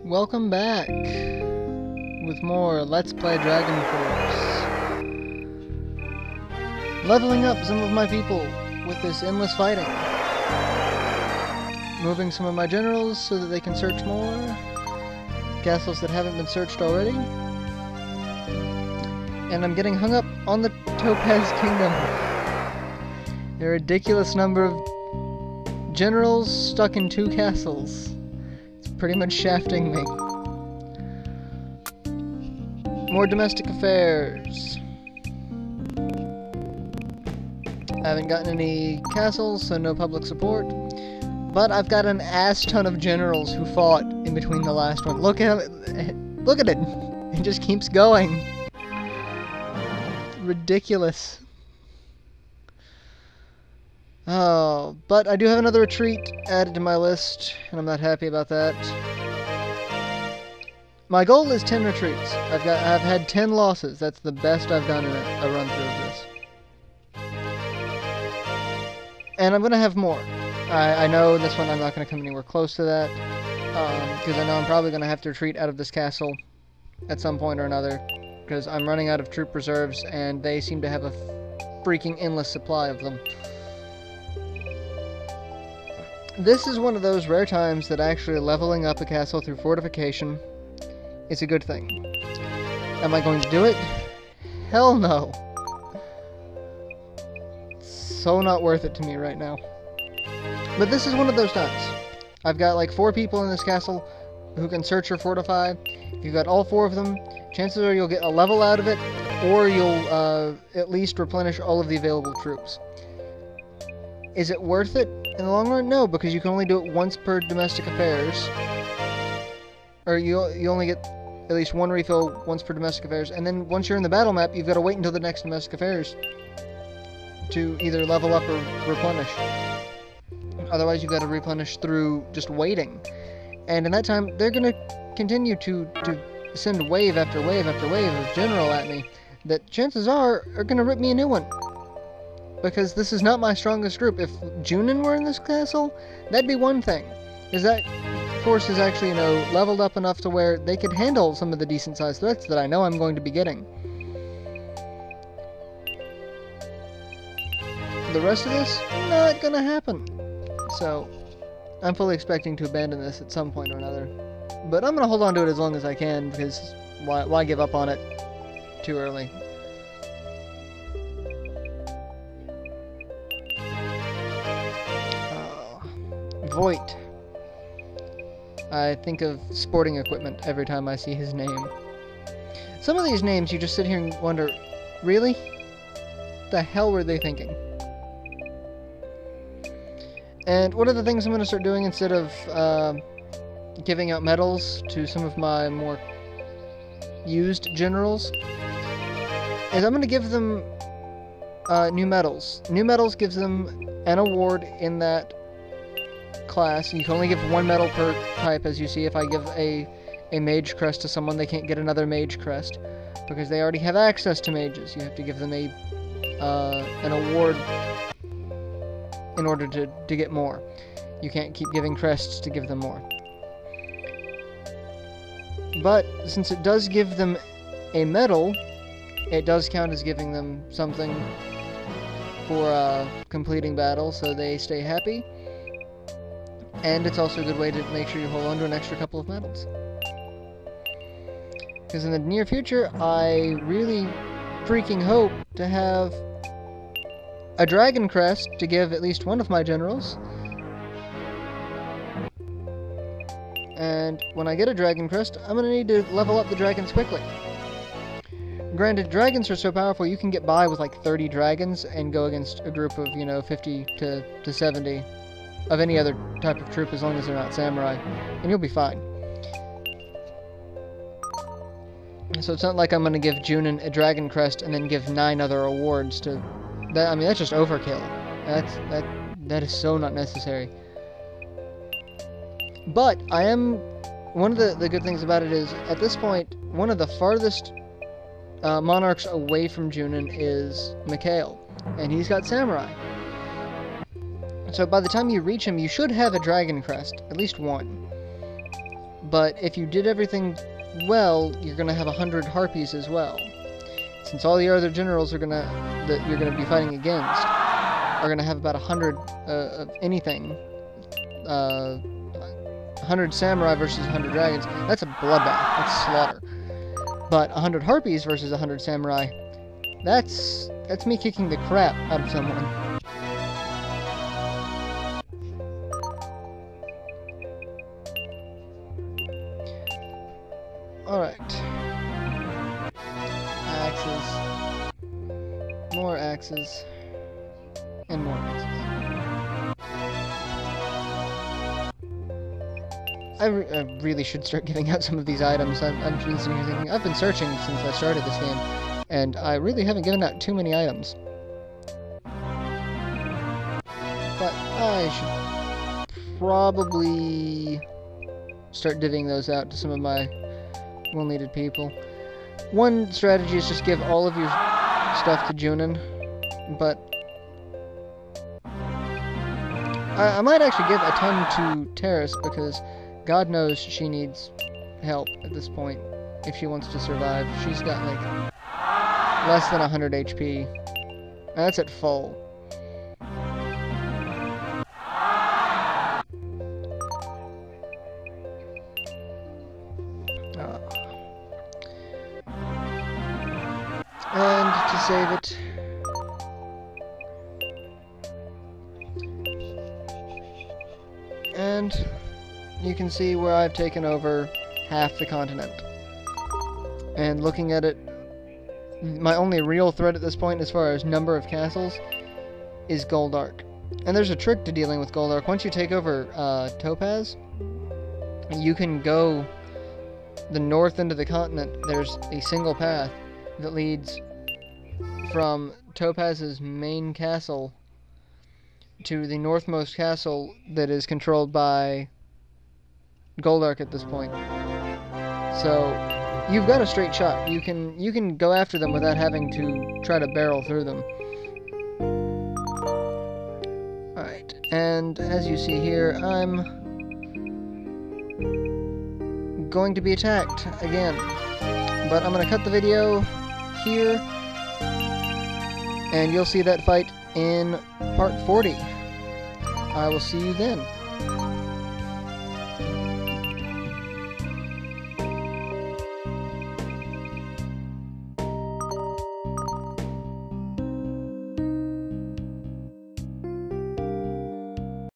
welcome back with more Let's Play Dragon Force. Leveling up some of my people with this endless fighting. Moving some of my generals so that they can search more castles that haven't been searched already. And I'm getting hung up on the Topaz Kingdom. A ridiculous number of generals stuck in 2 castles. It's pretty much shafting me. More domestic affairs. I haven't gotten any castles, so no public support. But I've got an ass ton of generals who fought in between the last one. Look at it! Look at it! It just keeps going. Ridiculous. Oh, but I do have another retreat added to my list, and I'm not happy about that. My goal is 10 retreats. I've had 10 losses. That's the best I've done in a run through of this. And I'm gonna have more. I know this one I'm not gonna come anywhere close to that, because I know I'm probably gonna have to retreat out of this castle at some point or another, because I'm running out of troop reserves, and they seem to have a freaking endless supply of them. This is one of those rare times that actually leveling up a castle through fortification is a good thing. Am I going to do it? Hell no. It's so not worth it to me right now. But this is one of those times. I've got like 4 people in this castle who can search or fortify. If you've got all 4 of them, chances are you'll get a level out of it, or you'll at least replenish all of the available troops. Is it worth it in the long run? No, because you can only do it once per domestic affairs. Or you only get at least 1 refill once per domestic affairs, and then once you're in the battle map, you've got to wait until the next domestic affairs to either level up or replenish. Otherwise, you've got to replenish through just waiting. And in that time, they're going to continue to send wave after wave after wave of general at me that chances are going to rip me a new one. Because this is not my strongest group. If Junon were in this castle, that'd be one thing. Because that force is actually, you know, leveled up enough to where they could handle some of the decent-sized threats that I know I'm going to be getting. The rest of this, not gonna happen. So, I'm fully expecting to abandon this at some point or another. But I'm gonna hold on to it as long as I can, because why give up on it too early? Voight. I think of sporting equipment every time I see his name. Some of these names you just sit here and wonder, really? What the hell were they thinking? And one of the things I'm going to start doing instead of giving out medals to some of my more used generals is I'm going to give them new medals. New medals gives them an award in that class. You can only give 1 medal per type, as you see. If I give a mage crest to someone, they can't get another mage crest because they already have access to mages. You have to give them an award in order to get more. You can't keep giving crests to give them more. But since it does give them a medal, it does count as giving them something for completing battle, so they stay happy. And it's also a good way to make sure you hold on to an extra couple of medals. Because in the near future, I really freaking hope to have a dragon crest to give at least one of my generals. And when I get a dragon crest, I'm going to need to level up the dragons quickly. Granted, dragons are so powerful, you can get by with like 30 dragons and go against a group of, you know, 50 to 70 of any other type of troop, as long as they're not samurai, and you'll be fine. So it's not like I'm going to give Junon a dragon crest and then give 9 other awards to that. I mean, that's just overkill. That is so not necessary. But I am, one of the good things about it is, at this point, one of the farthest monarchs away from Junon is Mikhail, and he's got samurai. So by the time you reach him, you should have a dragon crest, at least one. but if you did everything well, you're going to have 100 harpies as well. Since all your other generals that you're going to be fighting against are going to have about 100 of anything. 100 samurai versus 100 dragons, that's a bloodbath, that's slaughter. But 100 harpies versus 100 samurai, that's me kicking the crap out of someone. Alright. Axes. More axes. And more axes. I really should start giving out some of these items. I'm just thinking, I've been searching since I started this game, and I really haven't given out too many items. But I should probably start divvying those out to some of my well-needed people. One strategy is just give all of your stuff to Junon, but I might actually give a ton to Terrace, because God knows she needs help at this point if she wants to survive. She's got like less than 100 HP. And that's at full. And to save it, and you can see where I've taken over half the continent. And looking at it, my only real threat at this point as far as number of castles is Goldark. And there's a trick to dealing with Goldark. Once you take over Topaz, you can go the north end of the continent. There's a single path that leads from Topaz's main castle to the northmost castle that is controlled by Goldark at this point. So you've got a straight shot. You can go after them without having to try to barrel through them. Alright, and as you see here, I'm going to be attacked again. But I'm going to cut the video here, and you'll see that fight in part 40. I will see you then.